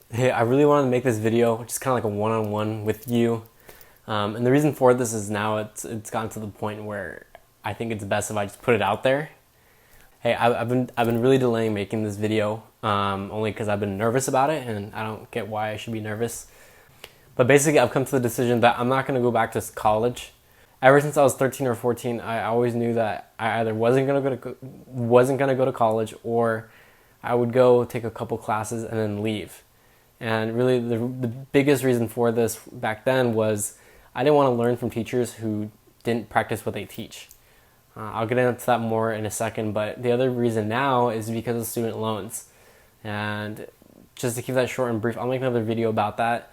Hey, I really wanted to make this video, just kind of like a one-on-one with you. And the reason for this is now it's gotten to the point where I think it's best if I just put it out there. Hey, I've been really delaying making this video, only because I've been nervous about it, and I don't get why I should be nervous. But basically, I've come to the decision that I'm not going to go back to college. Ever since I was 13 or 14, I always knew that I either wasn't going to go to college, or I would go take a couple classes and then leave. And really, the biggest reason for this back then was I didn't want to learn from teachers who didn't practice what they teach. I'll get into that more in a second, but the other reason now is because of student loans. And just to keep that short and brief, I'll make another video about that.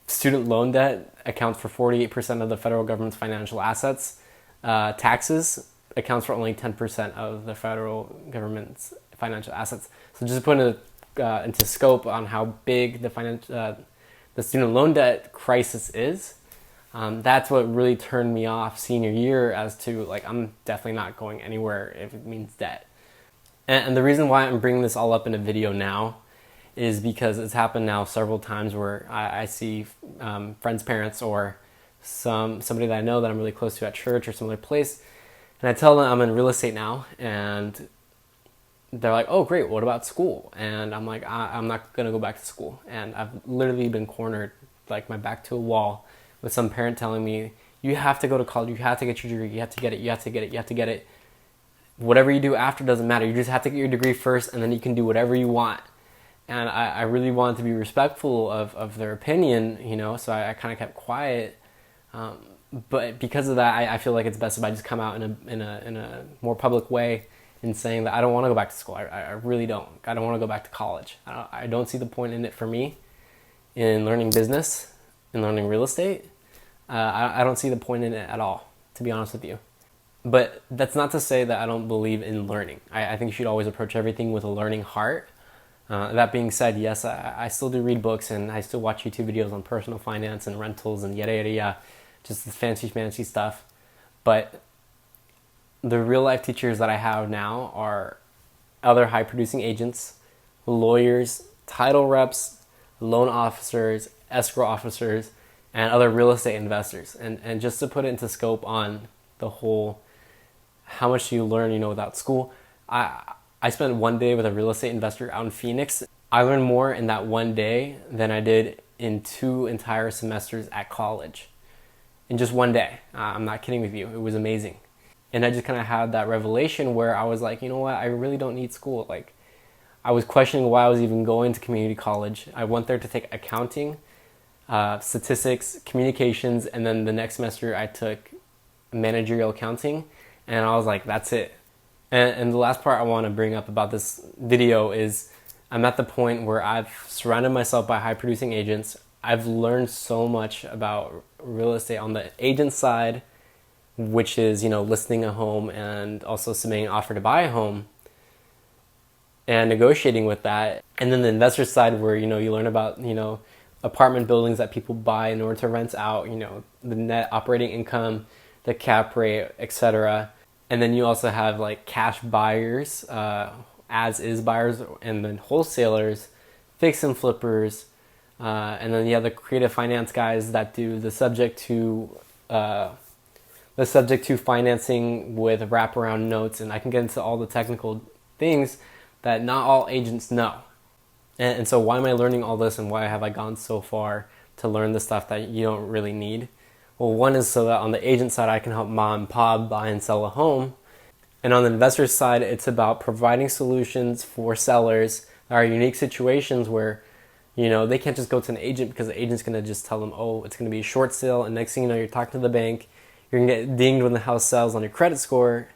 Student loan debt accounts for 48% of the federal government's financial assets. Taxes accounts for only 10% of the federal government's financial assets. So just putting it into scope on how big the student loan debt crisis is, that's what really turned me off senior year as to like I'm definitely not going anywhere if it means debt. And the reason why I'm bringing this all up in a video now is because it's happened now several times where I see friends' parents or somebody that I know that I'm really close to at church or some other place, and I tell them I'm in real estate now, and they're like, "Oh, great! What about school?" And I'm like, "I'm not gonna go back to school." And I've literally been cornered, like my back to a wall, with some parent telling me, "You have to go to college. You have to get your degree. You have to get it. You have to get it. You have to get it. Whatever you do after doesn't matter. You just have to get your degree first, and then you can do whatever you want." And I really wanted to be respectful of their opinion, so I kind of kept quiet. But because of that, I feel like it's best if I just come out in a more public way in saying that I don't want to go back to school. I really don't. I don't want to go back to college. I don't see the point in it for me in learning business, in learning real estate. I don't see the point in it at all, to be honest with you. But that's not to say that I don't believe in learning. I think you should always approach everything with a learning heart. That being said, yes, I still do read books, and I still watch YouTube videos on personal finance and rentals and yada yada yada, just the fancy stuff. But the real life teachers that I have now are other high producing agents, lawyers, title reps, loan officers, escrow officers, and other real estate investors. And just to put it into scope on the whole, how much do you learn, without school? I spent one day with a real estate investor out in Phoenix. I learned more in that one day than I did in 2 entire semesters at college. In just one day. I'm not kidding with you. It was amazing. And I just kind of had that revelation where I was like, you know what? I really don't need school. Like, I was questioning why I was even going to community college. I went there to take accounting, statistics, communications, and then the next semester I took managerial accounting. And I was like, that's it. And the last part I want to bring up about this video is I'm at the point where I've surrounded myself by high producing agents. I've learned so much about real estate on the agent side, which is, listing a home and also submitting an offer to buy a home and negotiating with that. And then the investor side where, you learn about, apartment buildings that people buy in order to rent out, the net operating income, the cap rate, etc. And then you also have like cash buyers, as is buyers, and then wholesalers, fix and flippers, and then you have the creative finance guys that do the subject to financing with wraparound notes. And I can get into all the technical things that not all agents know. And so why am I learning all this, and why have I gone so far to learn the stuff that you don't really need? Well, one is so that on the agent side, I can help mom and pop buy and sell a home. And on the investor side, it's about providing solutions for sellers that are unique situations where, they can't just go to an agent because the agent's going to just tell them, oh, it's going to be a short sale. And next thing you know, you're talking to the bank. You're going to get dinged when the house sells on your credit score.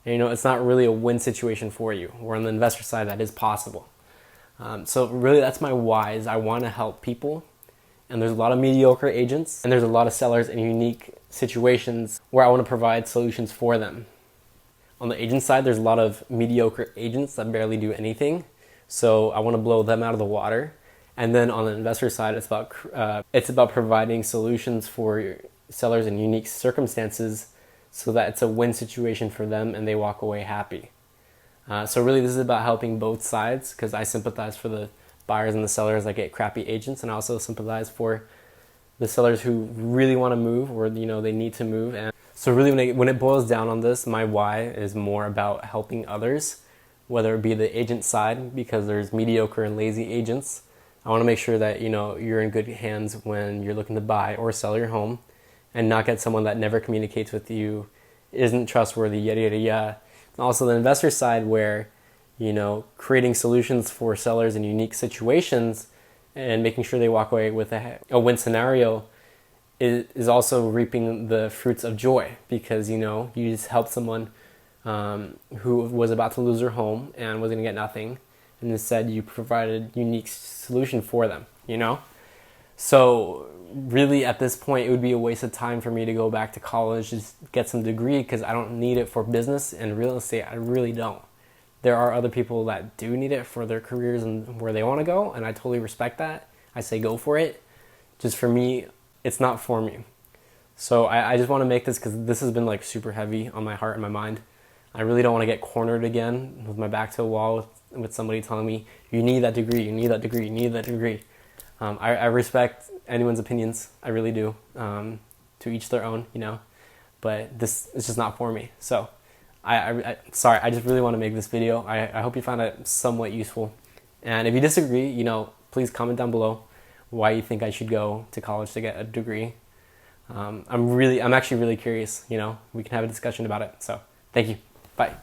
And, it's not really a win situation for you. Where on the investor side, that is possible. So really, that's my why, is I want to help people. And there's a lot of mediocre agents, and there's a lot of sellers in unique situations where I want to provide solutions for them. On the agent side, there's a lot of mediocre agents that barely do anything, so I want to blow them out of the water. And then on the investor side, it's about providing solutions for sellers in unique circumstances so that it's a win situation for them and they walk away happy. So really, this is about helping both sides, because I sympathize for the buyers and the sellers that get crappy agents, and I also sympathize for the sellers who really want to move, or they need to move. And so really when it boils down on this, my why is more about helping others, whether it be the agent side, because there's mediocre and lazy agents. I want to make sure that you're in good hands when you're looking to buy or sell your home, and not get someone that never communicates with you, isn't trustworthy, yada yada yada. And also the investor side, where creating solutions for sellers in unique situations and making sure they walk away with a win scenario is also reaping the fruits of joy, because you just helped someone who was about to lose their home and was going to get nothing, and instead you provided a unique solution for them. So really at this point it would be a waste of time for me to go back to college, just get some degree, because I don't need it for business and real estate. I really don't. There are other people that do need it for their careers and where they want to go, and I totally respect that. I say go for it. Just for me, it's not for me. So I just want to make this, because this has been like super heavy on my heart and my mind. I really don't want to get cornered again with my back to a wall with somebody telling me, you need that degree, you need that degree, you need that degree. I respect anyone's opinions. I really do. To each their own, but this is just not for me. So sorry, I just really want to make this video. I hope you found it somewhat useful. And if you disagree, please comment down below why you think I should go to college to get a degree. I'm actually really curious. We can have a discussion about it. So thank you. Bye.